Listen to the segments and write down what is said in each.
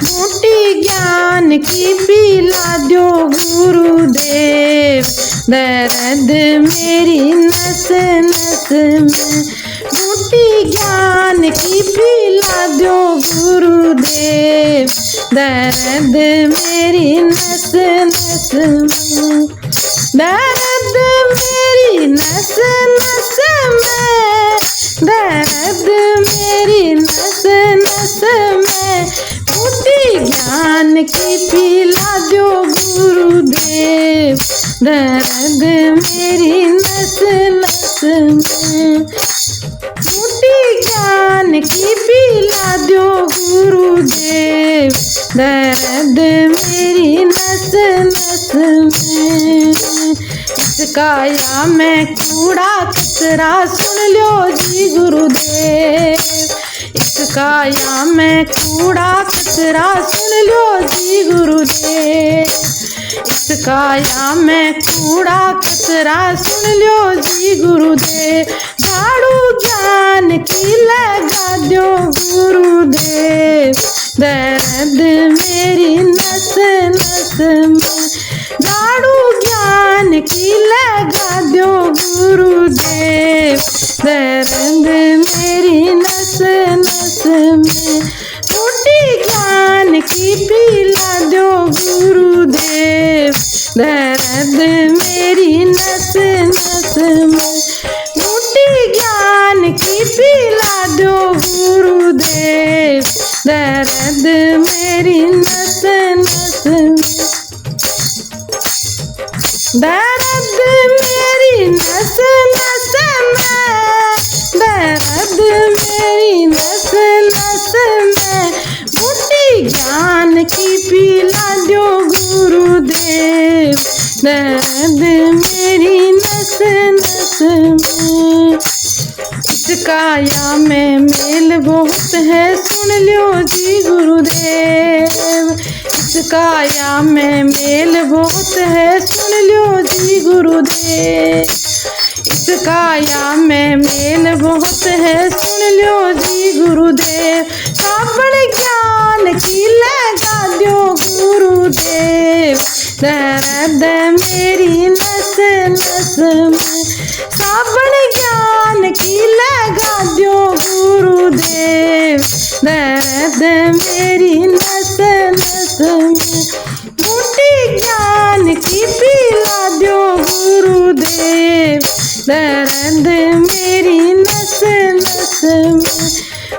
बूटी ज्ञान की पिला दो गुरुदेव, दर्द मेरी नस नस में। बूटी ज्ञान की पिला दो गुरुदेव, दर्द मेरी नस नस में। दर्द मेरी नस नस में, दर्द मेरी नस नस में। बूटी ज्ञान की पिला दो गुरुदेव, दर्द मेरी नस नस में। बूटी ज्ञान की पिला दो गुरुदेव, दर्द मेरी नस नस में। इस काया में कूड़ा कचरा सुन लो जी गुरुदेव, इस काया में कूड़ा कचरा सुन लो जी गुरुदेव। इस काया में कूड़ा कचरा सुन लो जी गुरुदेव। झाड़ू ज्ञान की लगा दो गुरुदेव, दर्द मेरी नस नस में। झाड़ू ज्ञान की लगा दो गुरुदेव, दर्द मेरी नस नस में। बूटी ज्ञान की पिला दो गुरुदेव, दर्द मेरी नस नस में। बूटी ज्ञान की पिला दो गुरुदेव, दर्द मेरी नस नस में। दर्द मेरी नस नस में, दर्द मेरी नस नस में। बूटी ज्ञान की पिला दो गुरुदेव, दर्द मेरी नस नस में। इस काया में मेल बहुत है सुन लो जी गुरुदेव, इस काया में मेल बहुत है सुन लो जी गुरुदेव। इस काया में मेल बहुत है सुन लो जी गुरुदेव। साबण ज्ञान की लगा दो गुरुदेव, दर्द मेरी नस नस में। साबण ज्ञान की लगा दो गुरुदेव, दर्द मेरी नस नस में। बूटी ज्ञान की पिला दो गुरुदेव, दर्द मेरी नस नस में।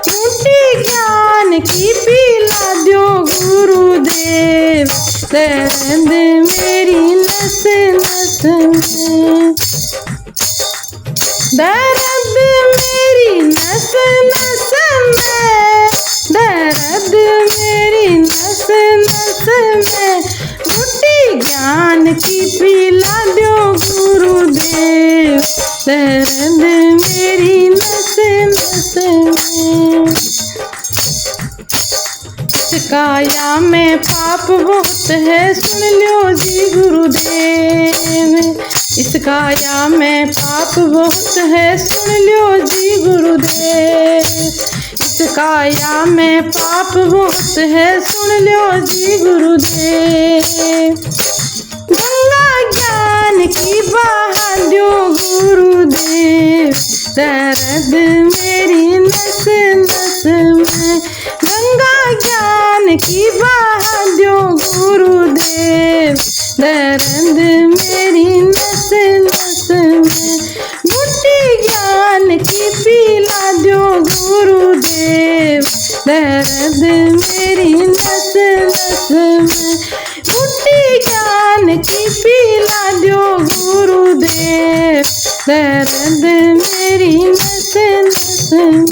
बूटी ज्ञान की पिला दो गुरुदेव, दर्द मेरी नस नस में। दर्द मेरी नस नस में, दर्द मेरी नस नस में। बूटी ज्ञान की पिला दो गुरुदेव, दर्द मेरी नस नस में। इस काया में पाप बहुत है सुन लो जी गुरुदेव, इस काया में पाप बहुत है सुन लो जी गुरुदेव। इस काया में पाप बहुत है सुन लो जी गुरुदेव। गंगा ज्ञान की बहा दो गुरुदेव, दर्द मेरी नस नस में। गंगा ज्ञान की बहा दो गुरुदेव, दर्द मेरी नस नस में। बूटी ज्ञान की पिला दो गुरुदेव, दर्द मेरी नस नस में। बूटी ज्ञान की पिला दो गुरुदेव, दर्द मेरी नस नस में।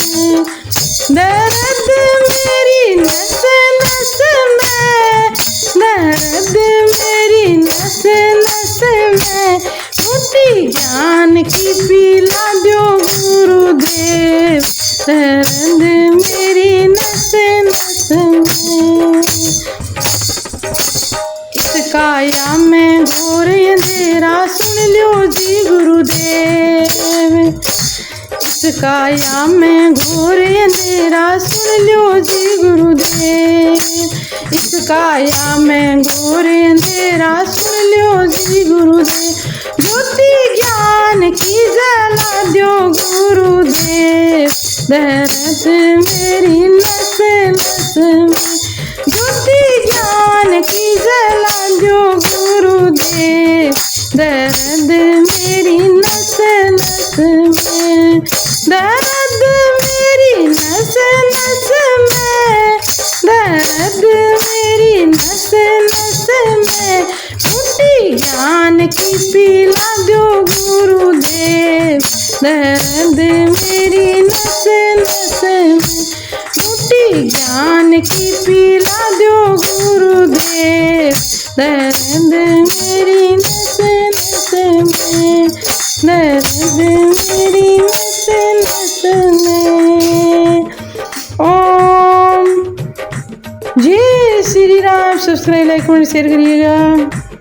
दर्द मेरी नस नस में, दर्द मेरी नस नस में। बूटी ज्ञान की पिला दो गुरुदेव, दर्द मेरी नस नस में। इस काया में घोर अंधेरा सुन लो जी गुरुदेव, इस काया में घोर अंधेरा सुन लो जी गुरुदेव। इस काया में घोर अंधेरा सुन लो जी गुरुदेव, ज्योति ज्ञान की जला दो गुरुदेव, दर्द मेरी नस नस में, ज्योति ज्ञान की जला दो गुरुदेव, दर्द मेरी नस नस में, दर्द मेरी नस नस में, दर्द मेरी नस नस में, बूटी ज्ञान की पिला दो गुरुदेव, दर्द मेरी नस नस में, बूटी ज्ञान की पिला दो गुरुदेव, दर्द मेरी नस नस में, दर्द मेरी नस नस में। ओम जय Shri Ram. Subscribe, like, comment, share करिएगा।